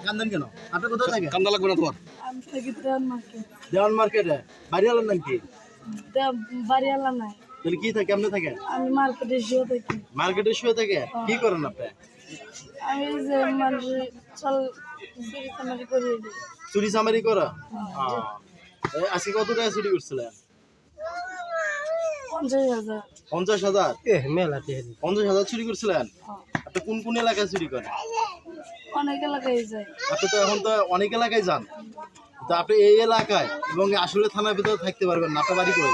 কান্দেন কেন? আপনি কোথায় থাকেন? কান্দা লাগবে না তোমার। আমি থাকি দেওয়ান মার্কেট। দেওয়ান মার্কেটে। বাড়িওয়ালার নাম কি? বাড়িওয়ালা নাই, তাহলে কি থাকে? কেমনে থাকে? আমি মার্কেটে শুয়ে থাকি। মার্কেটে শুয়ে থাকে? কি করেন আপনি? আমি এই যে মানুষ চল চুরি চামারি করে দিই। চুরি চামারি করা? আজকে কত টাকা চুরি করছিলেন? 50,000। 50,000? মেলা 50,000 চুরি করছিলেন? আপনি কোন কোন এলাকায় চুরি করেন? অনেক এলাকায় যায়। আপনি তো এখন তো অনেক এলাকায় যান, তো আপনি এই এলাকায় এবং আসলে থানার ভিতরে থাকতে পারবেন না। আপনার বাড়ি কই?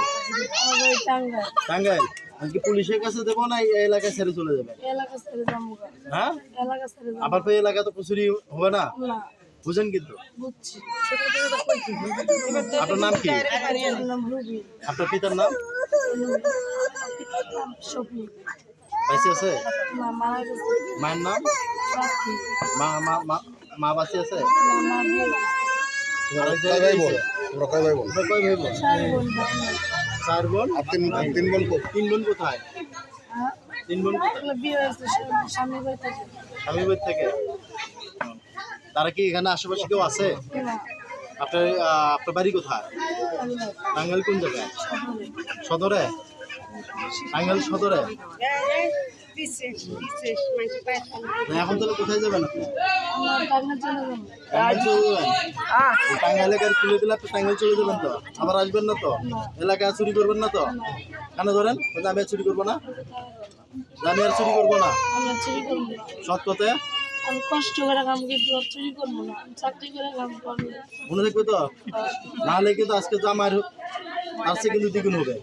আমার বাড়ি টাঙ্গাইল। টাঙ্গাইল? কি পুলিশের কাছে দেবো না এই এলাকায় ছেড়ে চলে যাবেন? এলাকা ছেড়ে যাবো। হ্যাঁ, এলাকা ছেড়ে যাবো আবার তো এই এলাকা তো চুরি হবে না, না। বুঝেন? কিন্তু বুঝছি। আপনার নাম কি? আমার নাম রুবি। আপনার পিতার নাম? শফি। বেঁচে আছে? না, মারা গেছে। মায়ের নাম? রাখি। মা বাঁচে আছে? না, মা বিয়ে গেছে। আরেক কয় জায়গায় ভাই বোন? গেছে? তোমরা কয় ভাই বোন? আপনার কয় ভাই বোন? 4 বোন ভাই নাই। 4 বোন? আর তিন বোন কো? 3 বোন কোথায়? হ্যাঁ? 3 বোন কোথায়? এগুলো বিয়ে হয়েছে স্বামী বাড়ি থেকে। স্বামী বাড়ি থেকে? তারা কি এখানে আশেপাশে কেউ আছে? না, আপনার আপনার বাড়ি কোথায়? টাঙ্গাইল। টাঙ্গাইল কোন জায়গায়? শহরে। সদরে? টাঙ্গাইল সদরে? এখন তাহলে কোথায় যাবেন আপনি? আমরা টাঙ্গাইল চলে যাবো। টাঙ্গাইল চলে যাবেন? ওই টাঙ্গাইল এলাকার খুলে দিলে আপনি টাঙ্গাইল চলে যাবেন তো? আবার আসবেন না তো? এলাকায় চুরি করবেন না তো? কেন ধরেন? বলতে আমি আর চুরি করবো না, আমি আর চুরি করবো না। আমরা চুরি করবো না। সৎ কথায় আমি কষ্ট করে কাম কিন্তু আর চুরি করবো না। আমি চাকরি করে কাম করবো। মনে থাকবে তো? না হলে কিন্তু আজকে জামার তার চেয়ে কিন্তু দ্বিগুণ হবে।